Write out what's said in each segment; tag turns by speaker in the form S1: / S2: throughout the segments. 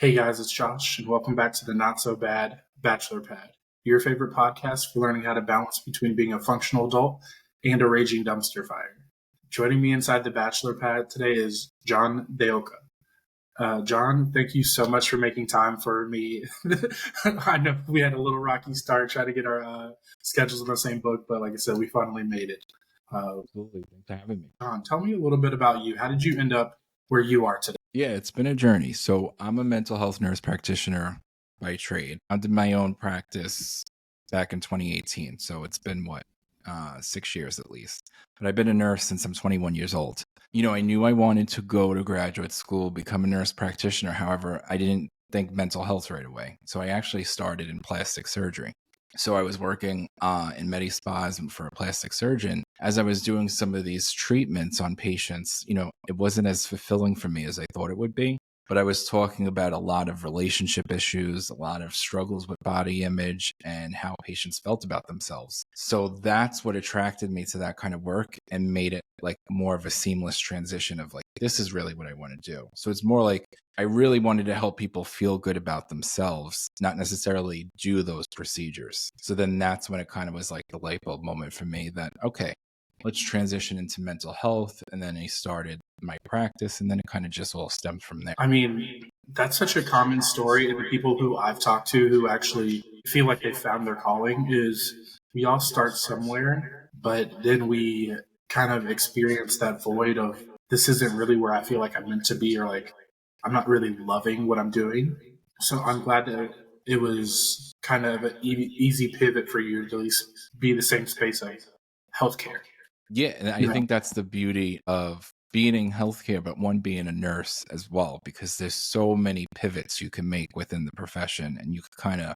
S1: Hey guys, it's Josh, and welcome back to the Not So Bad Bachelor Pad, your favorite podcast for learning how to balance between being a functional adult and a raging dumpster fire. Joining me inside the Bachelor Pad today is John Deoka. John, thank you so much for making time for me. I know we had a little rocky start trying to get our schedules in the same book, but like I said, we finally made it.
S2: Absolutely. Thanks for having me.
S1: John, tell me a little bit about you. How did you end up where you are today?
S2: Yeah, it's been a journey. So I'm a mental health nurse practitioner by trade. I did my own practice back in 2018. So it's been 6 years at least. But I've been a nurse since I'm 21 years old. I knew I wanted to go to graduate school, become a nurse practitioner. However, I didn't think mental health right away. So I actually started in plastic surgery. So I was working in med spas and for a plastic surgeon. As I was doing some of these treatments on patients, it wasn't as fulfilling for me as I thought it would be. But I was talking about a lot of relationship issues, a lot of struggles with body image and how patients felt about themselves. So that's what attracted me to that kind of work and made it like more of a seamless transition of like, this is really what I want to do. So it's more like I really wanted to help people feel good about themselves, not necessarily do those procedures. So then that's when it kind of was like the light bulb moment for me that, okay, let's transition into mental health. And then I started my practice, and then it kind of just all stemmed from there.
S1: I mean, that's such a common story, and the people who I've talked to who actually feel like they found their calling is we all start somewhere, but then we kind of experience that void of this isn't really where I feel like I'm meant to be, or like I'm not really loving what I'm doing. So I'm glad that it was kind of an easy pivot for you to at least be the same space of healthcare.
S2: Yeah, and I think that's the beauty of being in healthcare, but one being a nurse as well, because there's so many pivots you can make within the profession, and you can kind of,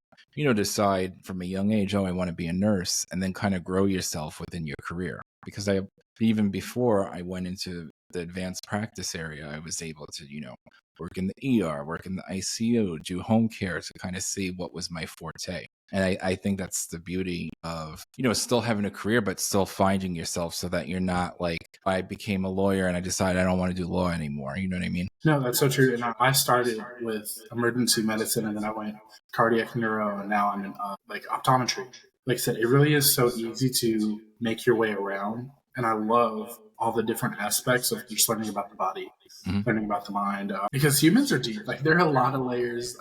S2: decide from a young age, oh, I want to be a nurse, and then kind of grow yourself within your career. Because even before I went into the advanced practice area, I was able to, work in the ER, work in the ICU, do home care to kind of see what was my forte. And I think that's the beauty of, still having a career, but still finding yourself so that you're not like, I became a lawyer and I decided I don't want to do law anymore. You know what I mean?
S1: No, that's so true. And I started with emergency medicine, and then I went cardiac neuro, and now I'm in like optometry. Like I said, it really is so easy to make your way around, and I love all the different aspects of just learning about the body, learning about the mind, because humans are deep. Like there are a lot of layers.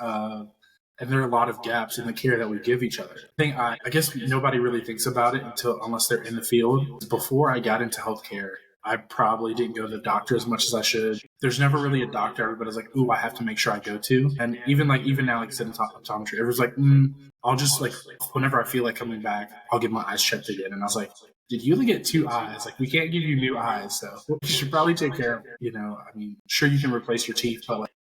S1: And there are a lot of gaps in the care that we give each other. I guess nobody really thinks about it unless they're in the field. Before I got into healthcare, I probably didn't go to the doctor as much as I should. There's never really a doctor everybody's like, ooh, I have to make sure I go to. And even now, like I said in optometry, everyone's like, I'll just like, whenever I feel like coming back, I'll get my eyes checked again. And I was like, did you only get 2 eyes? Like, we can't give you new eyes, so you should probably take care of it. I mean, sure, you can replace your teeth, but like,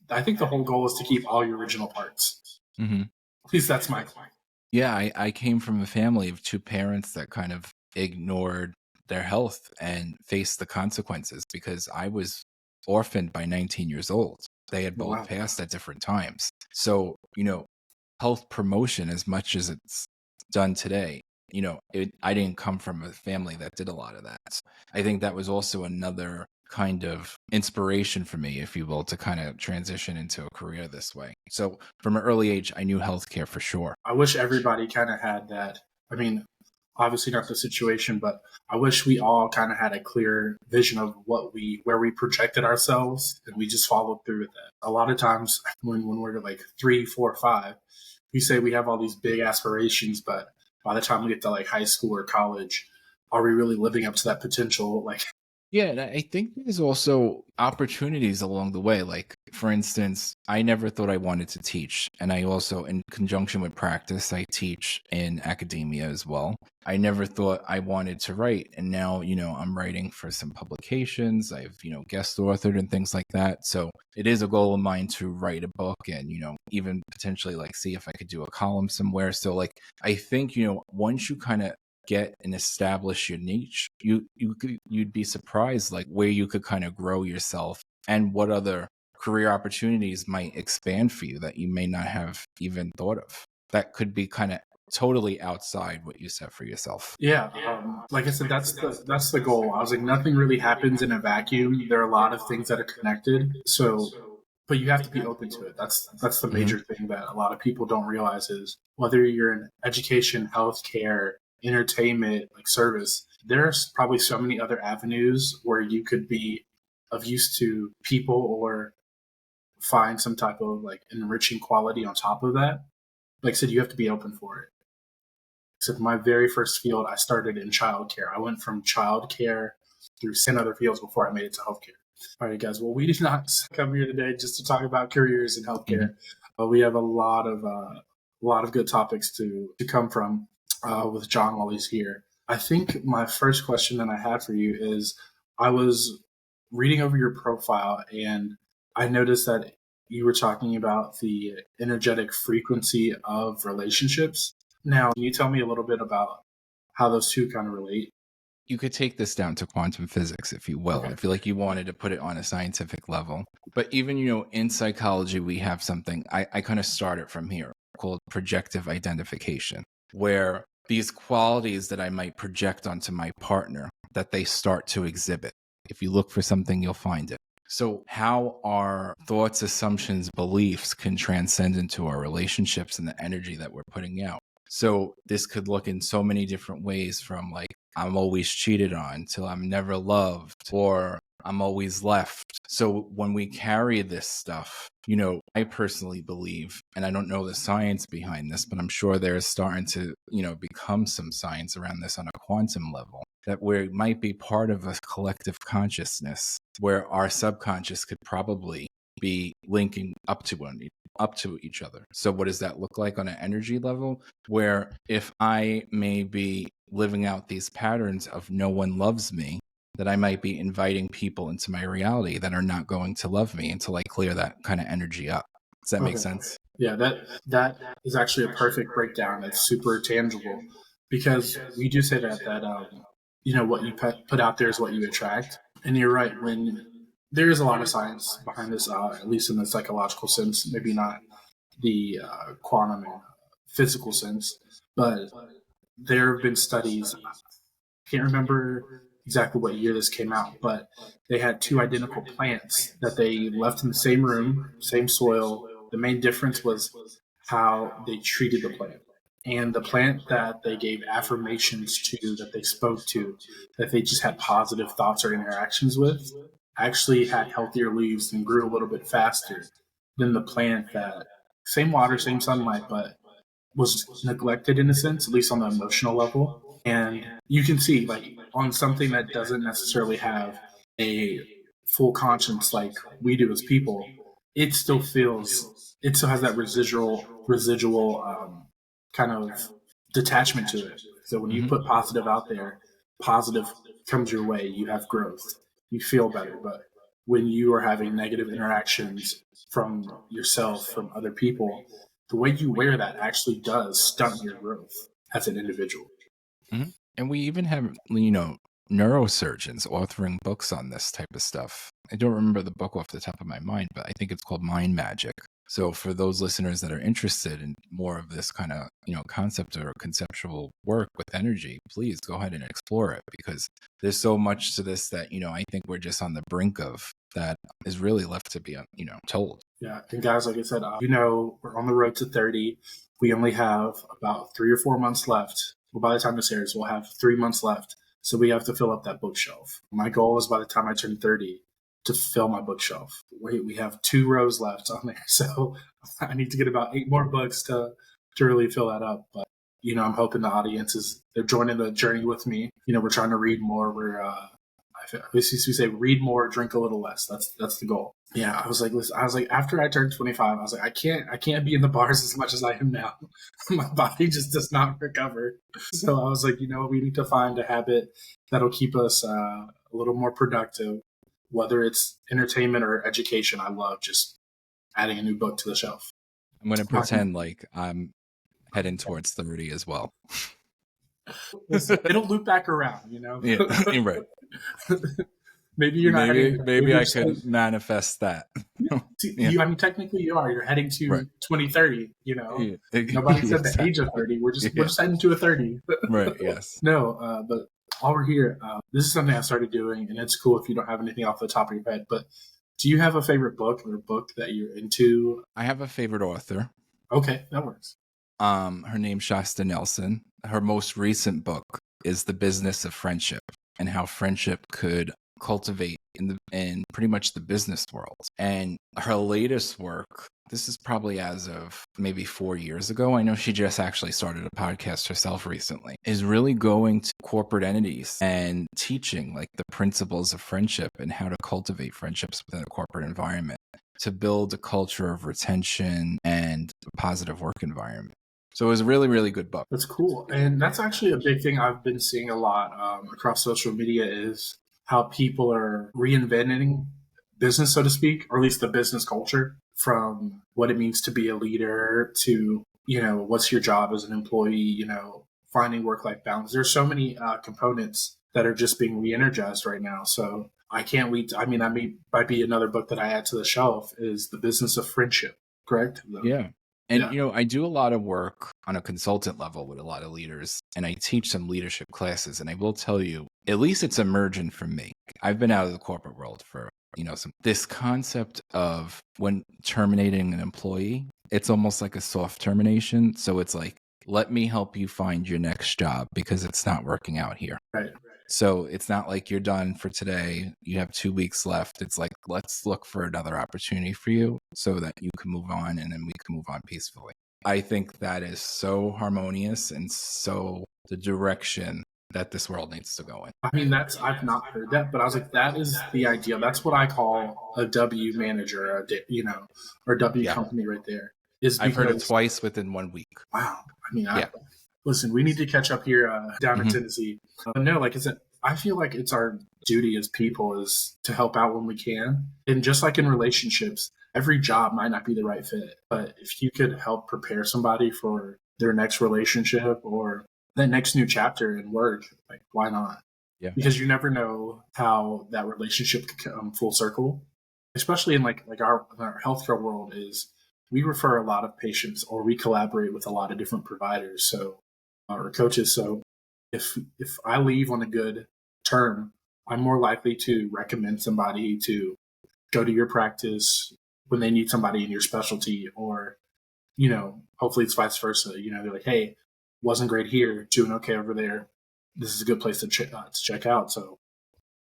S1: I think the whole goal is to keep all your original parts.
S2: Mm-hmm.
S1: At least that's my point.
S2: Yeah, I came from a family of two parents that kind of ignored their health and faced the consequences because I was orphaned by 19 years old. They had both passed at different times. So, health promotion, as much as it's done today, I didn't come from a family that did a lot of that. I think that was also another kind of inspiration for me, if you will, to kind of transition into a career this way. So from an early age, I knew healthcare for sure.
S1: I wish everybody kind of had that. I mean, obviously not the situation, but I wish we all kind of had a clear vision of where we projected ourselves, and we just followed through with that. A lot of times when we're like 3, 4, 5, we say we have all these big aspirations, but by the time we get to like high school or college, are we really living up to that potential? Like,
S2: yeah, and I think there's also opportunities along the way. Like, for instance, I never thought I wanted to teach. And I also, in conjunction with practice, I teach in academia as well. I never thought I wanted to write. And now, I'm writing for some publications. I've, guest authored and things like that. So it is a goal of mine to write a book and, even potentially like see if I could do a column somewhere. So like, I think, once you kind of get and establish your niche, you'd be surprised like where you could kind of grow yourself and what other career opportunities might expand for you that you may not have even thought of. That could be kind of totally outside what you set for yourself.
S1: Yeah, like I said, that's the goal. I was like, nothing really happens in a vacuum. There are a lot of things that are connected. So but you have to be open to it. That's the
S2: Hmm.
S1: major thing that a lot of people don't realize is whether you're in education, healthcare, entertainment, like service, there's probably so many other avenues where you could be of use to people or find some type of like enriching quality on top of that. Like I said, you have to be open for it. So my very first field, I started in childcare. I went from childcare through 10 other fields before I made it to healthcare. All right, guys. Well, we did not come here today just to talk about careers in
S2: Hmm.
S1: healthcare. We have a lot of good topics to come from with John while he's here. I think my first question that I had for you is I was reading over your profile and I noticed that you were talking about the energetic frequency of relationships. Now, can you tell me a little bit about how those two kind of relate?
S2: You could take this down to quantum physics, if you will.
S1: Okay.
S2: I feel like you wanted to put it on a scientific level. But even, in psychology, we have something, I kind of started from here, called projective identification, where these qualities that I might project onto my partner, that they start to exhibit. If you look for something, you'll find it. So how our thoughts, assumptions, beliefs can transcend into our relationships and the energy that we're putting out. So this could look in so many different ways, from like, I'm always cheated on till I'm never loved, or I'm always left. So when we carry this stuff, I personally believe, and I don't know the science behind this, but I'm sure there's starting to, become some science around this on a quantum level, that we might be part of a collective consciousness where our subconscious could probably be linking up to each other. So what does that look like on an energy level? Where if I may be living out these patterns of no one loves me, that I might be inviting people into my reality that are not going to love me until I clear that kind of energy up. Does that make
S1: Okay.
S2: sense?
S1: Yeah, that is actually a perfect breakdown. It's super tangible because we do say that what you put out there is what you attract, and you're right. When there is a lot of science behind this, at least in the psychological sense, maybe not the quantum and physical sense, but there have been studies. I can't remember exactly what year this came out, but they had two identical plants that they left in the same room, same soil. The main difference was how they treated the plant. And the plant that they gave affirmations to, that they spoke to, that they just had positive thoughts or interactions with, actually had healthier leaves and grew a little bit faster than the plant that, same water, same sunlight, but was neglected in a sense, at least on the emotional level. And you can see, like, on something that doesn't necessarily have a full conscience like we do as people, it still feels, it still has that residual kind of detachment to it. So when you
S2: Hmm.
S1: put positive out there, positive comes your way. You have growth, you feel better. But when you are having negative interactions from yourself, from other people, the way you wear that actually does stunt your growth as an individual.
S2: Hmm. And we even have, neurosurgeons authoring books on this type of stuff. I don't remember the book off the top of my mind, but I think it's called Mind Magic. So for those listeners that are interested in more of this kind of, concept or conceptual work with energy, please go ahead and explore it, because there's so much to this that, I think we're just on the brink of, that is really left to be, told.
S1: Yeah, and guys, like I said, we're on the road to 30. We only have about 3 or 4 months left. Well, by the time this airs, we'll have 3 months left. So we have to fill up that bookshelf. My goal is by the time I turn 30 to fill my bookshelf. We have 2 rows left on there. So I need to get about 8 more books to really fill that up. But, I'm hoping the audiences, they're joining the journey with me. We're trying to read more. We say read more, drink a little less. That's the goal. Yeah, I was like, listen, I was like, after I turned 25, I was like, I can't be in the bars as much as I am now. My body just does not recover. So I was like, we need to find a habit that'll keep us a little more productive, whether it's entertainment or education. I love just adding a new book to the shelf.
S2: I'm going to pretend like I'm heading towards 30 as well.
S1: It'll loop back around.
S2: Yeah, right.
S1: Maybe you're not heading. Maybe
S2: Maybe
S1: you're
S2: I
S1: just
S2: could manifest that. Yeah,
S1: I mean, technically you are. You're heading
S2: right.
S1: to 2030.
S2: Yeah,
S1: Nobody said the age of
S2: exactly.
S1: 30. We're
S2: Yeah,
S1: just heading to a 30.
S2: right. Yes.
S1: No, but while we're here, this is something I started doing, and it's cool if you don't have anything off the top of your head. But Do you have a favorite book or book that you're into?
S2: I have a favorite author.
S1: Okay, that works.
S2: Her name's Shasta Nelson. Her most recent book is The Business of Friendship and how friendship could cultivate in pretty much the business world. And her latest work, this is probably as of maybe 4 years ago. I know she just actually started a podcast herself recently, is really going to corporate entities and teaching like the principles of friendship and how to cultivate friendships within a corporate environment to build a culture of retention and a positive work environment. So it was a really, really good book.
S1: That's cool. And that's actually a big thing I've been seeing a lot across social media is how people are reinventing business, so to speak, or at least the business culture from what it means to be a leader to, what's your job as an employee, finding work-life balance. There's so many components that are just being re-energized right now. So I can't wait. I mean, might be another book that I add to the shelf is The Business of Friendship, correct?
S2: Yeah. And,
S1: Yeah.
S2: I do a lot of work on a consultant level with a lot of leaders, and I teach some leadership classes. And I will tell you, at least it's emergent for me. I've been out of the corporate world for, this concept of when terminating an employee, it's almost like a soft termination. So it's like, let me help you find your next job because it's not working out here.
S1: Right.
S2: So it's not like you're done for today. You have 2 weeks left. It's like, let's look for another opportunity for you so that you can move on and then we can move on peacefully. I think that is so harmonious and so the direction that this world needs to go in.
S1: I mean, I've not heard that, but I was like, that is the idea. That's what I call a W manager, or a W company right there.
S2: I've heard it twice within 1 week.
S1: Wow. I mean, listen, we need to catch up here down in Tennessee. No, like I said, I feel like it's our duty as people is to help out when we can. And just like in relationships, every job might not be the right fit. But if you could help prepare somebody for their next relationship or that next new chapter in work, like why not?
S2: Yeah.
S1: Because you never know how that relationship could come full circle. Especially in like our healthcare world is we refer a lot of patients or we collaborate with a lot of different providers. So or coaches. So if I leave on a good term, I'm more likely to recommend somebody to go to your practice when they need somebody in your specialty, or hopefully it's vice versa. They're like, hey, wasn't great here, doing okay over there. This is a good place to check out. So,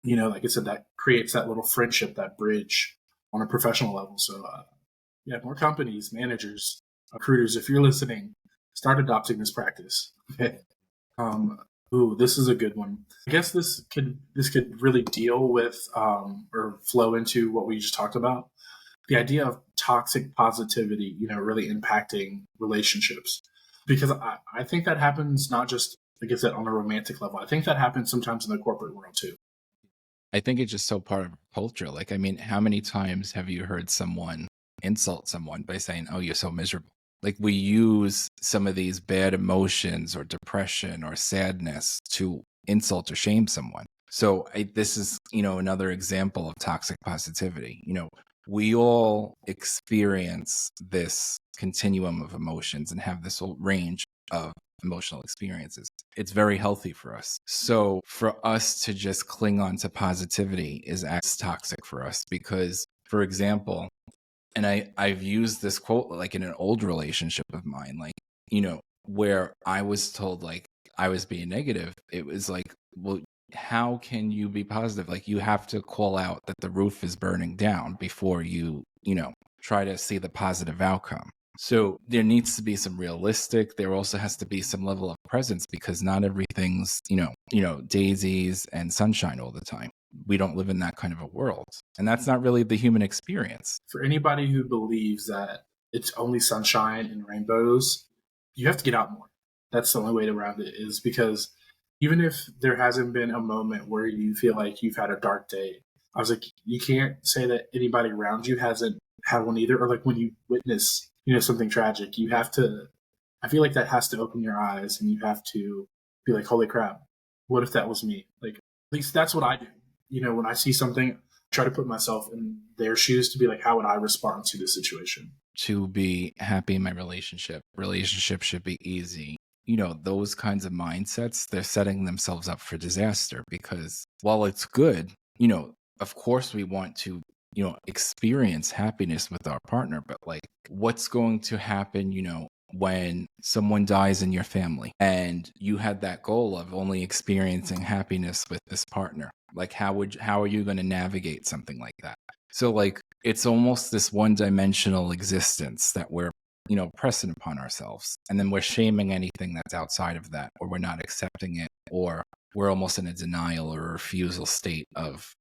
S1: like I said, that creates that little friendship, that bridge on a professional level. So, more companies, managers, recruiters, if you're listening, start adopting this practice. Okay. This is a good one. I guess this could really deal with or flow into what we just talked about. The idea of toxic positivity, really impacting relationships. Because I think that happens not just, like I said, on a romantic level. I think that happens sometimes in the corporate world too.
S2: I think it's just so part of culture. Like, I mean, how many times have you heard someone insult someone by saying, oh, you're so miserable? Like, we use some of these bad emotions or depression or sadness to insult or shame someone. So this is, another example of toxic positivity. We all experience this continuum of emotions and have this whole range of emotional experiences. It's very healthy for us. So for us to just cling on to positivity is as toxic for us because, for example, and I've used this quote like in an old relationship of mine, like, where I was told like I was being negative. It was like, well, how can you be positive? Like, you have to call out that the roof is burning down before you try to see the positive outcome. So there needs to be some realistic, there also has to be some level of presence because not everything's, daisies and sunshine all the time. We don't live in that kind of a world. And that's not really the human experience.
S1: For anybody who believes that it's only sunshine and rainbows, you have to get out more. That's the only way around it, is because even if there hasn't been a moment where you feel like you've had a dark day, I was like, you can't say that anybody around you hasn't had one either. Or like when you witness, something tragic, you have to, I feel like that has to open your eyes and you have to be like, holy crap, what if that was me? Like, at least that's what I do. When I see something, I try to put myself in their shoes to be like, how would I respond to this situation?
S2: To be happy in my relationship should be easy. Those kinds of mindsets, they're setting themselves up for disaster because while it's good, of course we want to experience happiness with our partner, but like what's going to happen, when someone dies in your family and you had that goal of only experiencing happiness with this partner? Like how are you going to navigate something like that? So like it's almost this one-dimensional existence that we're pressing upon ourselves, and then we're shaming anything that's outside of that, or we're not accepting it, or we're almost in a denial or refusal state of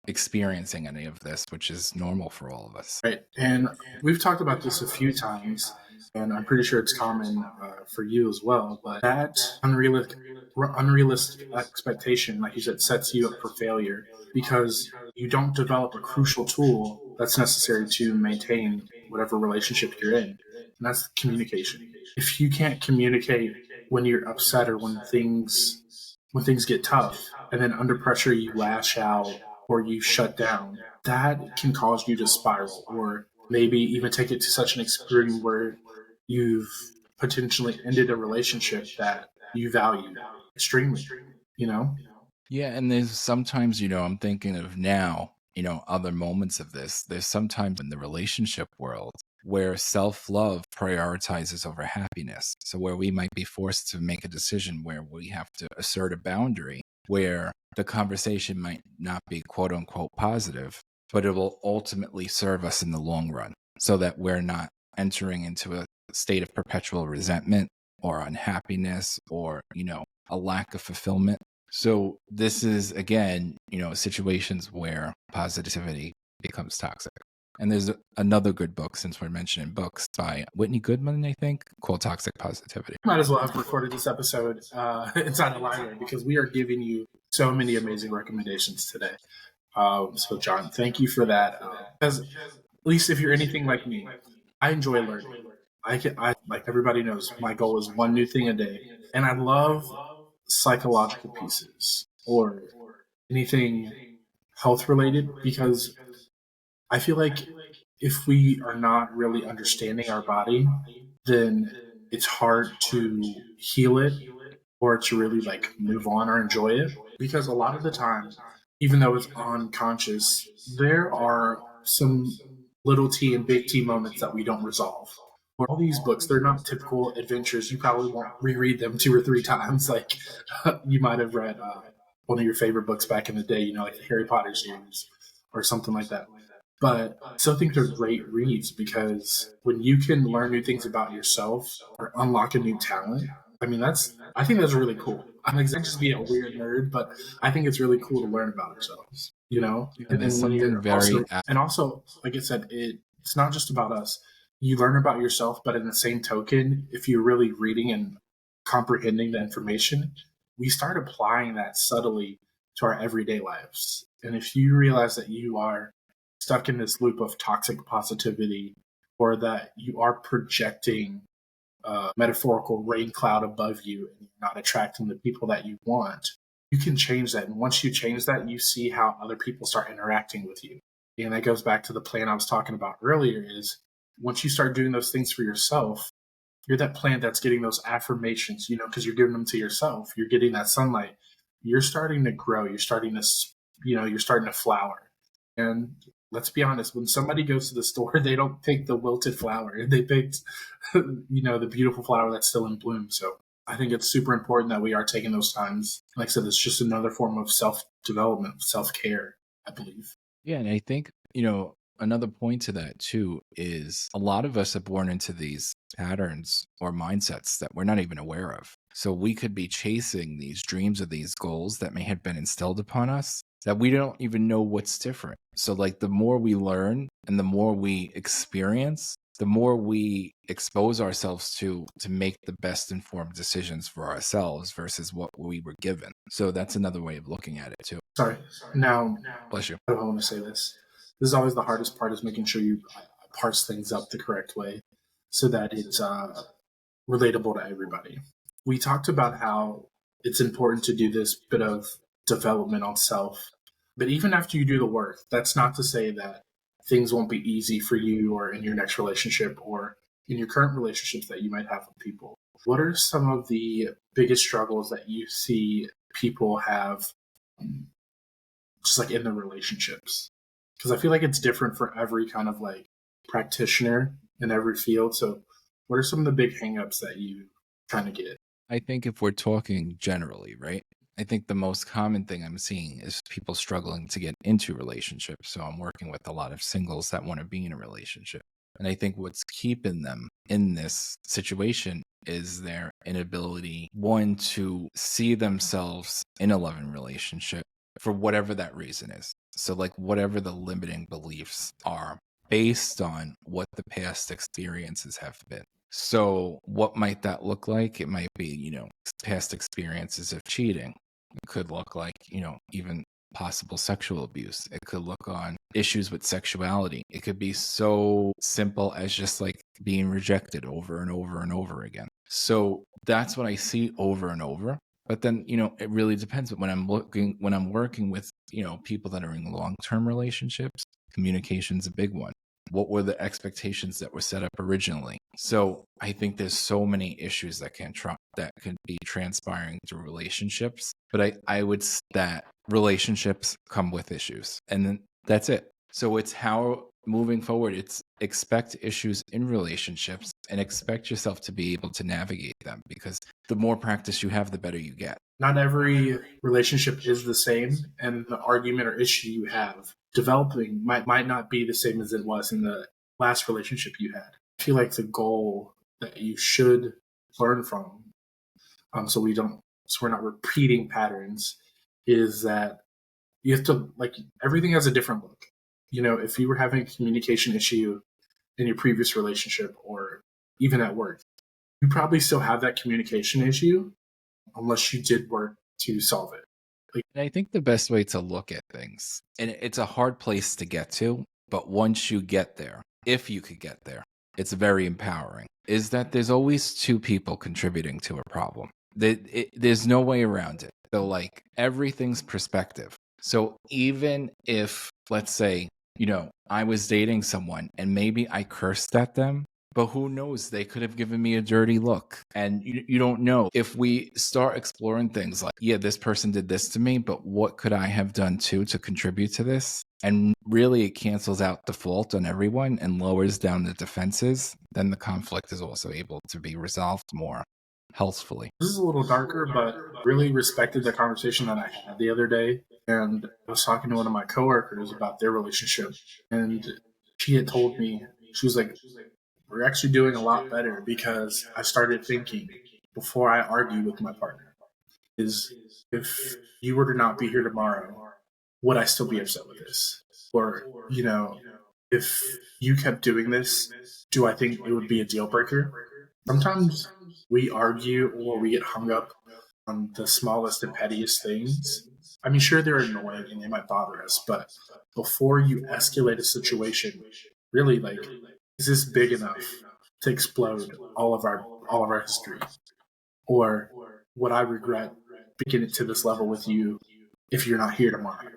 S2: experiencing any of this, which is normal for all of us.
S1: Right. And we've talked about this a few times, and I'm pretty sure it's common for you as well. But that unrealistic expectation, like you said, sets you up for failure because you don't develop a crucial tool that's necessary to maintain whatever relationship you're in, and that's communication. If you can't communicate when you're upset or when things get tough, and then under pressure you lash out or you shut down, that can cause you to spiral or maybe even take it to such an extreme where you've potentially ended a relationship that you value extremely, you know?
S2: Yeah, and there's sometimes, I'm thinking of now, other moments of this. There's sometimes in the relationship world where self-love prioritizes over happiness. So where we might be forced to make a decision where we have to assert a boundary, where the conversation might not be quote unquote positive, but it will ultimately serve us in the long run so that we're not entering into a state of perpetual resentment or unhappiness or, a lack of fulfillment. So this is again, situations where positivity becomes toxic. And there's another good book, since we're mentioning books, by Whitney Goodman, I think, called Toxic Positivity.
S1: Might as well have recorded this episode inside the library because we are giving you so many amazing recommendations today. So, John, thank you for that. Because at least if you're anything like me, I enjoy learning. I like everybody knows, my goal is one new thing a day, and I love psychological pieces or anything health related because I feel like if we are not really understanding our body, then it's hard to heal it or to really like move on or enjoy it because a lot of the time, even though it's unconscious, there are some little t and big T moments that we don't resolve. Or all these books, they're not typical adventures. You probably won't reread them two or three times. Like you might have read one of your favorite books back in the day, like the Harry Potter series or something like that. But I still think they're great reads because when you can learn new things about yourself or unlock a new talent, I think that's really cool. I'm not just being a weird nerd, but I think it's really cool to learn about ourselves.
S2: And there's
S1: And when
S2: something
S1: you're
S2: very
S1: also, like I said, it's not just about us. You learn about yourself, but in the same token, if you're really reading and comprehending the information, we start applying that subtly to our everyday lives. And if you realize that you are stuck in this loop of toxic positivity or that you are projecting a metaphorical rain cloud above you and you're not attracting the people that you want, you can change that. And once you change that, you see how other people start interacting with you. And that goes back to the plan I was talking about earlier is once you start doing those things for yourself, you're that plant that's getting those affirmations, because you're giving them to yourself. You're getting that sunlight. You're starting to grow. You're starting to flower. And let's be honest, when somebody goes to the store, they don't pick the wilted flower. They picked, the beautiful flower that's still in bloom. So I think it's super important that we are taking those times. Like I said, it's just another form of self-development, self-care, I believe.
S2: Yeah, and I think, another point to that too is a lot of us are born into these patterns or mindsets that we're not even aware of. So we could be chasing these dreams or these goals that may have been instilled upon us that we don't even know what's different. So like the more we learn and the more we experience, the more we expose ourselves to make the best informed decisions for ourselves versus what we were given. So that's another way of looking at it too.
S1: Sorry. Now,
S2: Bless you.
S1: I want to say this. This is always the hardest part is making sure you parse things up the correct way so that it's relatable to everybody. We talked about how it's important to do this bit of development on self. But even after you do the work, that's not to say that things won't be easy for you or in your next relationship or in your current relationships that you might have with people. What are some of the biggest struggles that you see people have just like in their relationships? because I feel like it's different for every kind of like practitioner in every field. So, what are some of the big hangups that you kind of get?
S2: I think if we're talking generally, right? I think the most common thing I'm seeing is people struggling to get into relationships. So I'm working with a lot of singles that want to be in a relationship. And I think what's keeping them in this situation is their inability, one, to see themselves in a loving relationship for whatever that reason is. So, like, whatever the limiting beliefs are based on what the past experiences have been. So, what might that look like? It might be, past experiences of cheating. It could look like, even possible sexual abuse. It could look on issues with sexuality. It could be so simple as just like being rejected over and over and over again. So, that's what I see over and over. But then, it really depends. When I'm working with, people that are in long-term relationships, communication's a big one. What were the expectations that were set up originally? So I think there's so many issues that can be transpiring through relationships. But I would that relationships come with issues, and then that's it. So it's how moving forward, it's expect issues in relationships and expect yourself to be able to navigate them, because the more practice you have, the better you get.
S1: Not every relationship is the same, and the argument or issue you have developing might not be the same as it was in the last relationship you had. I feel like the goal that you should learn from, so we're not repeating patterns, is that you have to, like, everything has a different look. If you were having a communication issue in your previous relationship or even at work, you probably still have that communication issue unless you did work to solve it.
S2: And I think the best way to look at things, and it's a hard place to get to, but once you get there, if you could get there, it's very empowering, is that there's always two people contributing to a problem. There's no way around it. So, like, everything's perspective. So even if, let's say, I was dating someone and maybe I cursed at them, but who knows? They could have given me a dirty look. And you don't know. If we start exploring things like, yeah, this person did this to me, but what could I have done too to contribute to this? And really, it cancels out the fault on everyone and lowers down the defenses. Then the conflict is also able to be resolved more healthfully.
S1: This is a little darker, but really respected the conversation that I had the other day. And I was talking to one of my coworkers about their relationship. And she had told me, she was like, we're actually doing a lot better because I started thinking before I argue with my partner is, if you were to not be here tomorrow, would I still be upset with this? Or, if you kept doing this, do I think it would be a deal breaker? Sometimes we argue or we get hung up on the smallest and pettiest things. I mean, sure, they're annoying and they might bother us, but before you escalate a situation, really, like, is this big enough to explode all of our history? Or would I regret getting it to this level with you if you're not here tomorrow?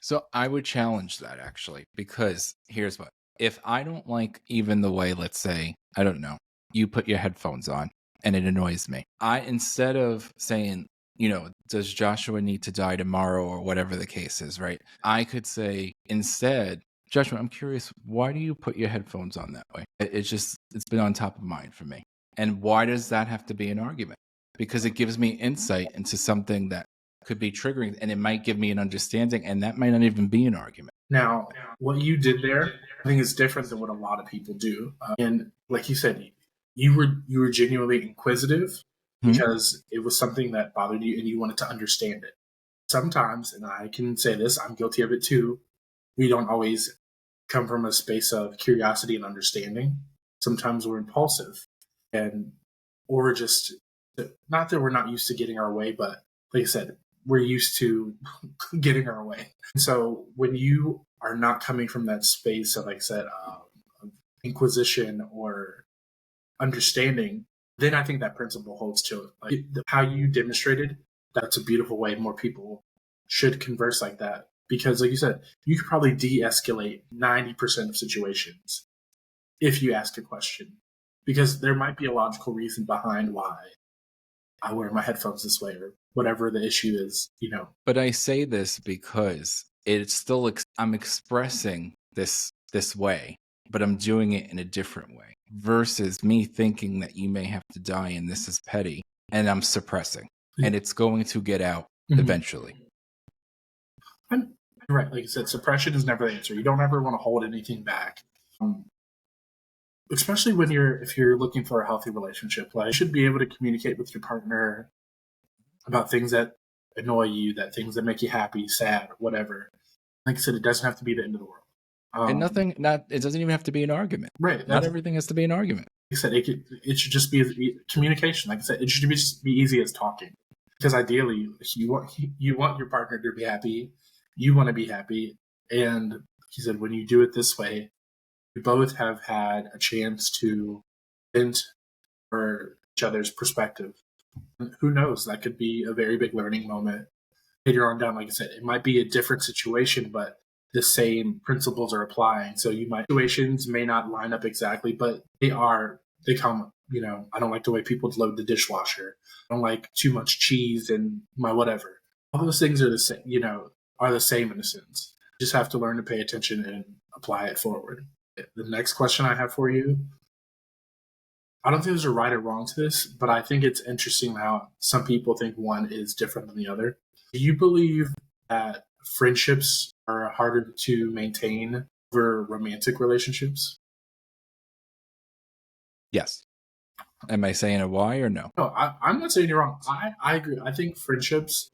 S2: So I would challenge that, actually, because here's what. If I don't like even the way, let's say, I don't know, you put your headphones on and it annoys me, instead of saying, does Joshua need to die tomorrow or whatever the case is, right? I could say instead, Joshua, I'm curious, why do you put your headphones on that way? It's been on top of mind for me. And why does that have to be an argument? Because it gives me insight into something that could be triggering, and it might give me an understanding, and that might not even be an argument.
S1: Now, what you did there, I think, is different than what a lot of people do. And like you said, you were genuinely inquisitive because it was something that bothered you and you wanted to understand it. Sometimes, and I can say this, I'm guilty of it too, we don't always come from a space of curiosity and understanding. Sometimes we're impulsive, and or just, not that we're not used to getting our way, but like I said, we're used to getting our way. So when you are not coming from that space of, like I said, of inquisition or understanding, then I think that principle holds to it. Like, how you demonstrated, that's a beautiful way. More people should converse like that, because, like you said, you could probably de-escalate 90% of situations if you ask a question, because there might be a logical reason behind why I wear my headphones this way or whatever the issue is.
S2: But I say this because it's still I'm expressing this way, but I'm doing it in a different way versus me thinking that you may have to die and this is petty and I'm suppressing and it's going to get out eventually.
S1: I'm right. Like I said, suppression is never the answer. You don't ever want to hold anything back. Especially when if you're looking for a healthy relationship, like you should be able to communicate with your partner about things that annoy you, that things that make you happy, sad, whatever. Like I said, it doesn't have to be the end of the world.
S2: And it doesn't even have to be an argument.
S1: Right.
S2: Not everything has to be an argument.
S1: Like I said, it should just be communication. Like I said, it should just be easy as talking. Because ideally, you want your partner to be happy, you want to be happy, and he said when you do it this way, you both have had a chance to vent for each other's perspective. And who knows? That could be a very big learning moment later on down. Like I said, it might be a different situation, but the same principles are applying. So situations may not line up exactly, but they come. I don't like the way people load the dishwasher. I don't like too much cheese and my whatever. All those things are the same. Are the same in a sense. You just have to learn to pay attention and apply it forward. The next question I have for you, I don't think there's a right or wrong to this, but I think it's interesting how some people think one is different than the other. Do you believe that friendships are harder to maintain over romantic relationships?
S2: Yes. Am I saying a why or no?
S1: No, I'm not saying you're wrong. I agree. I think friendships,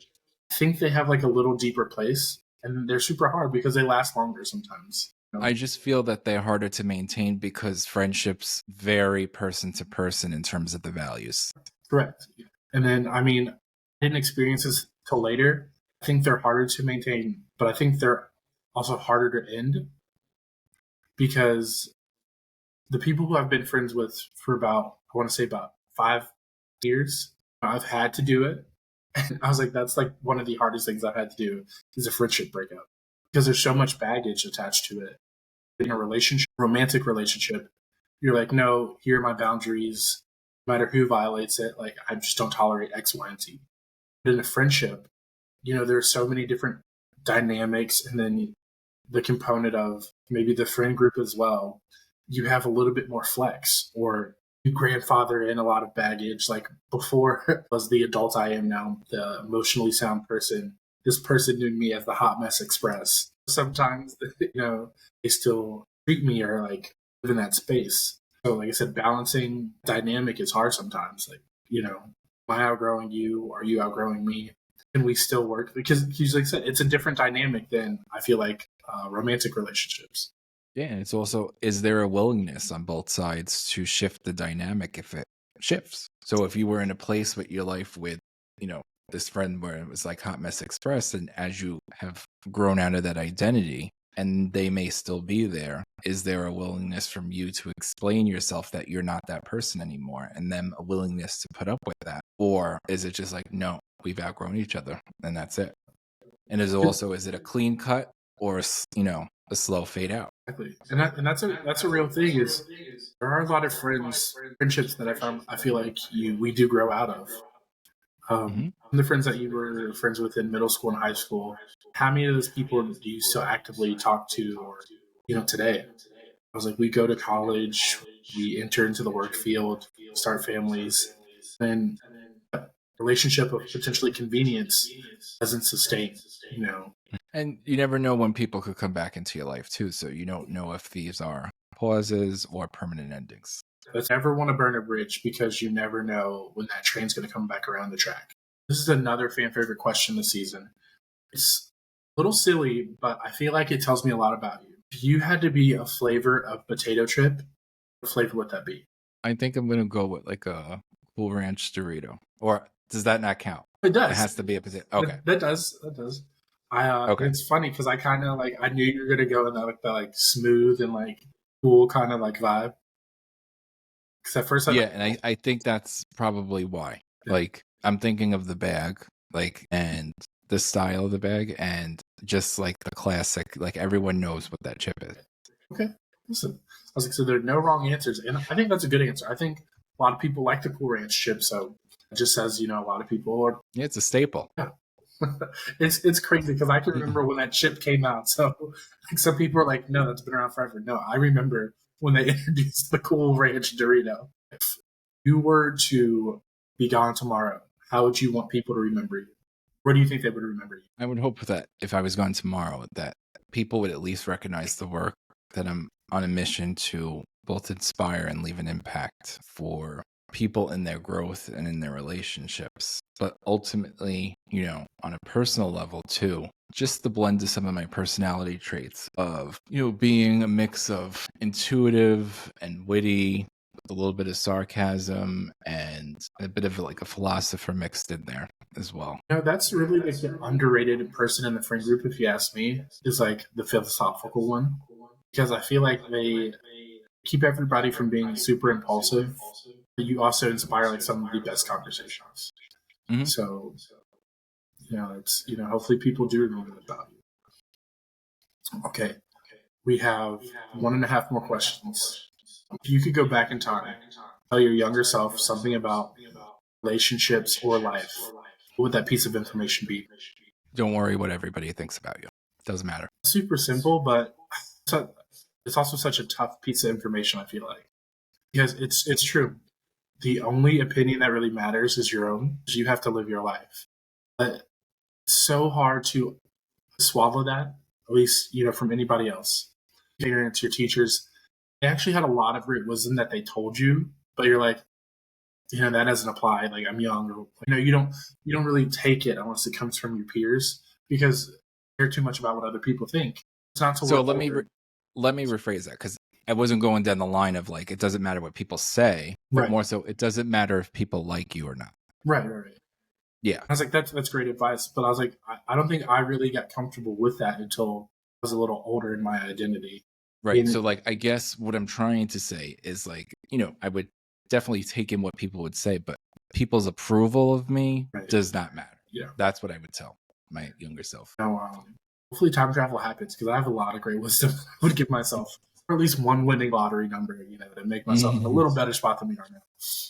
S1: they have like a little deeper place, and they're super hard because they last longer sometimes.
S2: I just feel that they're harder to maintain because friendships vary person to person in terms of the values.
S1: Correct. And then, I didn't experience this till later. I think they're harder to maintain, but I think they're also harder to end because the people who I've been friends with for about 5 years, I've had to do it. And I was like, that's like one of the hardest things I've had to do is a friendship breakup because there's so much baggage attached to it. In a romantic relationship, you're like, no, here are my boundaries. No matter who violates it, like I just don't tolerate X, Y, and Z. But in a friendship, there's so many different dynamics, and then the component of maybe the friend group as well. You have a little bit more flex, or you grandfather in a lot of baggage. Like before was the adult I am now, the emotionally sound person. This person knew me as the hot mess express. Sometimes, they still treat me or like live in that space. So like I said, balancing dynamic is hard sometimes. Like, am I outgrowing you? Are you outgrowing me? Can we still work? Because like I said, it's a different dynamic than I feel like romantic relationships.
S2: Yeah, and it's also, is there a willingness on both sides to shift the dynamic if it shifts? So if you were in a place with your life with, this friend where it was like hot mess express, and as you have grown out of that identity and they may still be there, is there a willingness from you to explain yourself that you're not that person anymore, and them a willingness to put up with that? Or is it just like, no, we've outgrown each other and that's it? And is it a clean cut or a slow fade out?
S1: Exactly, and that's a real thing. Is there are a lot of friendships that I feel like we do grow out of. The friends that you were friends with in middle school and high school, how many of those people do you still actively talk to, or today? I was like, we go to college, we enter into the work field, start families, and relationship of potentially convenience doesn't sustain.
S2: And you never know when people could come back into your life too, so you don't know if these are pauses or permanent endings.
S1: Let's never want to burn a bridge because you never know when that train's going to come back around the track. This is another fan favorite question this season. It's a little silly, but I feel like it tells me a lot about you. If you had to be a flavor of potato chip, what flavor would that be?
S2: I think I'm going to go with like a Cool Ranch Dorito. Or does that not count?
S1: It does.
S2: It has to be a potato. Okay.
S1: That does. Okay. It's funny because I kind of I knew you were going to go in that smooth and cool kind of vibe. Because at first
S2: and I think that's probably why. Yeah. I'm thinking of the bag, and the style of the bag, and just the classic, everyone knows what that chip is.
S1: Okay. Listen, I was so there are no wrong answers, and I think that's a good answer. I think a lot of people like the Cool Ranch chip, so it just says a lot of people are.
S2: Yeah, it's a staple.
S1: Yeah. It's crazy because I can remember when that chip came out. So like some people are like, no, that's been around forever. No, I remember when they introduced the Cool Ranch Dorito. If you were to be gone tomorrow, how would you want people to remember you? Where do you think they would remember you?
S2: I would hope that if I was gone tomorrow, that people would at least recognize the work that I'm on a mission to both inspire and leave an impact for people in their growth and in their relationships. But ultimately, on a personal level too, just the blend of some of my personality traits of, being a mix of intuitive and witty, with a little bit of sarcasm and a bit of like a philosopher mixed in there as well.
S1: That's really like the underrated person in the friend group, if you ask me, is like the philosophical one. Because I feel like they keep everybody from being super impulsive, but you also inspire like some of the best conversations.
S2: Mhm.
S1: So, it's, hopefully people do remember that about you. Okay. We have 1.5 more questions. If you could go back in time, tell your younger self something about relationships or life, what would that piece of information be?
S2: Don't worry what everybody thinks about you. Doesn't matter.
S1: Super simple, but it's also such a tough piece of information, I feel like. Because it's true. The only opinion that really matters is your own. You have to live your life. But it's so hard to swallow that, at least, from anybody else. Your parents, your teachers, they actually had a lot of great wisdom that they told you, but you're like, that doesn't apply. Like I'm young, or you don't really take it unless it comes from your peers because they care too much about what other people think. It's not till
S2: So
S1: we're
S2: let me
S1: older.
S2: let me rephrase that, because I wasn't going down the line of like it doesn't matter what people say, but
S1: Right,
S2: more so it doesn't matter if people like you or not.
S1: right.
S2: Yeah.
S1: I was like, that's great advice, but I was like, I don't think I really got comfortable with that until I was a little older in my identity.
S2: Right. So
S1: In
S2: like I guess what I'm trying to say is like, I would definitely take in what people would say, but people's approval of me
S1: right,
S2: does not matter.
S1: yeah.
S2: That's what I would tell my younger self.
S1: Hopefully time travel happens because I have a lot of great wisdom I would give myself, or at least one winning lottery number, to make myself in a little better spot than we are now.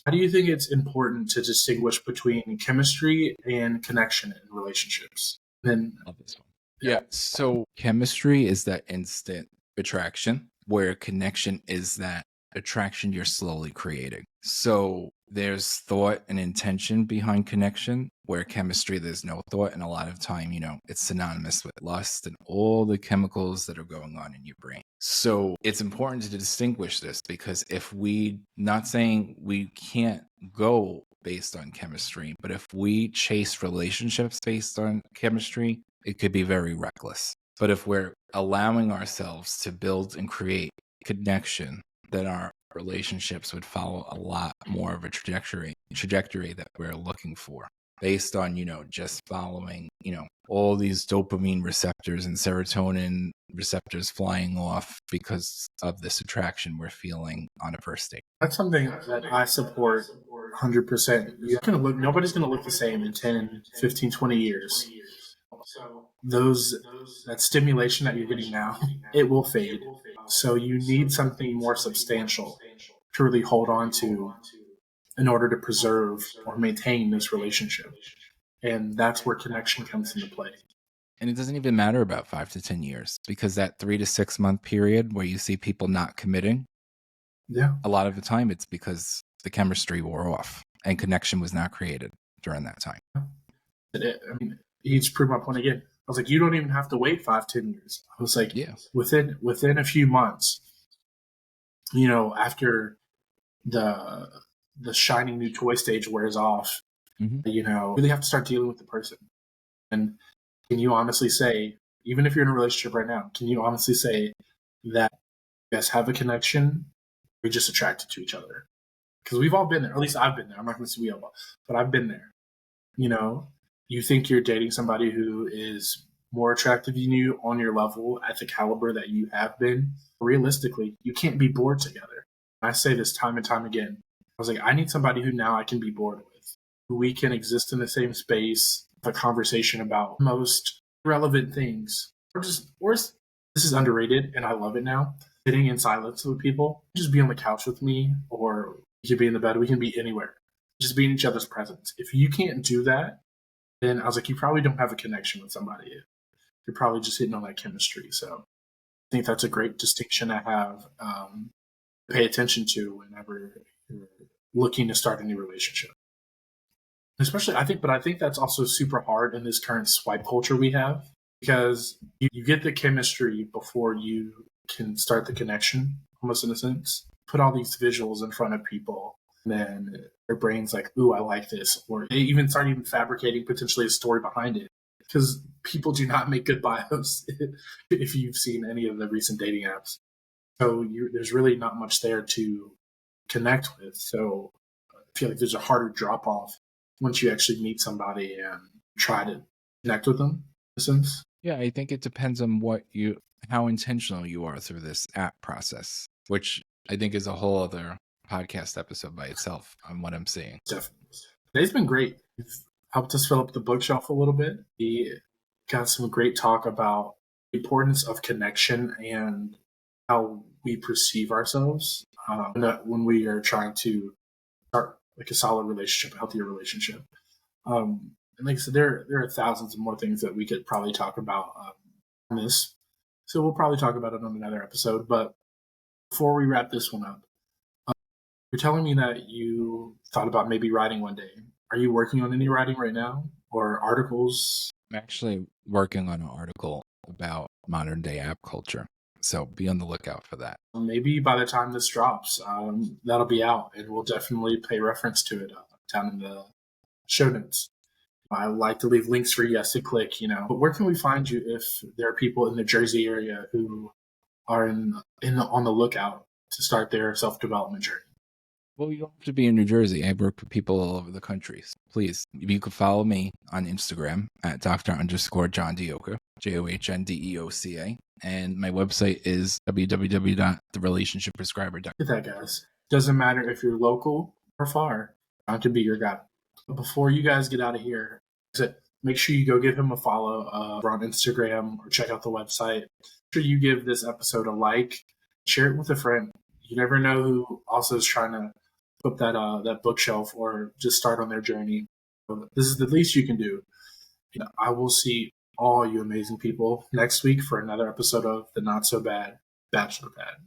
S1: How do you think it's important to distinguish between chemistry and connection in relationships? Then,
S2: Love this one.
S1: yeah,
S2: Yeah. So chemistry is that instant attraction, where connection is that attraction you're slowly creating. So there's thought and intention behind connection, where chemistry, there's no thought. And a lot of time, it's synonymous with lust and all the chemicals that are going on in your brain. So it's important to distinguish this, because if not saying we can't go based on chemistry, but if we chase relationships based on chemistry, it could be very reckless. But if we're allowing ourselves to build and create connection, then our relationships would follow a lot more of a trajectory that we're looking for, based on, just following, all these dopamine receptors and serotonin receptors flying off because of this attraction we're feeling on a first date.
S1: that's something that I support 100%. Nobody's going to look the same in 10, 15, 20 years. That stimulation that you're getting now, it will fade. So you need something more substantial to really hold on to in order to preserve or maintain this relationship. And that's where connection comes into play.
S2: And it doesn't even matter about 5 to 10 years, because that 3 to 6 month period where you see people not committing,
S1: Yeah.
S2: a lot of the time it's because the chemistry wore off and connection was not created during that time.
S1: He just proved my point again. I was like, you don't even have to wait 5, 10 years. I was like,
S2: Yeah.
S1: within a few months, after the shining new toy stage wears off, really have to start dealing with the person. And can you honestly say, even if you're in a relationship right now, can you honestly say that you guys have a connection? Or you're just attracted to each other? Because we've all been there. Or at least I've been there. I'm not going to say we all, but I've been there. You think you're dating somebody who is more attractive than you on your level at the caliber that you have been. Realistically, you can't be bored together. I say this time and time again. I was like, I need somebody who now I can be bored with, who we can exist in the same space, have a conversation about most relevant things, or this is underrated and I love it now. Sitting in silence with people, just be on the couch with me, or you can be in the bed. We can be anywhere. Just be in each other's presence. If you can't do that, then I was like, you probably don't have a connection with somebody. You're probably just hitting on that chemistry. So I think that's a great distinction to have, pay attention to whenever you're looking to start a new relationship. Especially, I think that's also super hard in this current swipe culture we have, because you get the chemistry before you can start the connection, almost in a sense. Put all these visuals in front of people, and then their brain's like, ooh, I like this. Or they even start even fabricating potentially a story behind it. Because people do not make good bios if you've seen any of the recent dating apps. So there's really not much there to connect with. So I feel like there's a harder drop off once you actually meet somebody and try to connect with them, in a sense.
S2: Yeah, I think it depends on how intentional you are through this app process, which I think is a whole other podcast episode by itself on what I'm seeing.
S1: Definitely. Today's been great. It's helped us fill up the bookshelf a little bit. We got some great talk about the importance of connection and how we perceive ourselves when we are trying to start like a solid relationship, a healthier relationship. And like I said, there are thousands of more things that we could probably talk about on this. So we'll probably talk about it on another episode. But before we wrap this one up, you're telling me that you thought about maybe writing one day. Are you working on any writing right now or articles?
S2: I'm actually working on an article about modern day app culture. So be on the lookout for that.
S1: Maybe by the time this drops, that'll be out, and we'll definitely pay reference to it down in the show notes. I like to leave links for you guys to click, But where can we find you if there are people in the Jersey area who are on the lookout to start their self-development journey?
S2: Well, you don't have to be in New Jersey. I work with people all over the country. So please, you can follow me on Instagram at Dr._John Dioka, JOHNDEOCA. And my website is www.therelationshipprescriber.com.
S1: Look at that, guys. Doesn't matter if you're local or far, I can be your guy. But before you guys get out of here, make sure you go give him a follow on Instagram or check out the website. Make sure you give this episode a like, share it with a friend. You never know who also is trying to put that bookshelf or just start on their journey. So this is the least you can do. I will see all you amazing people next week for another episode of the Not So Bad Bachelor Pad.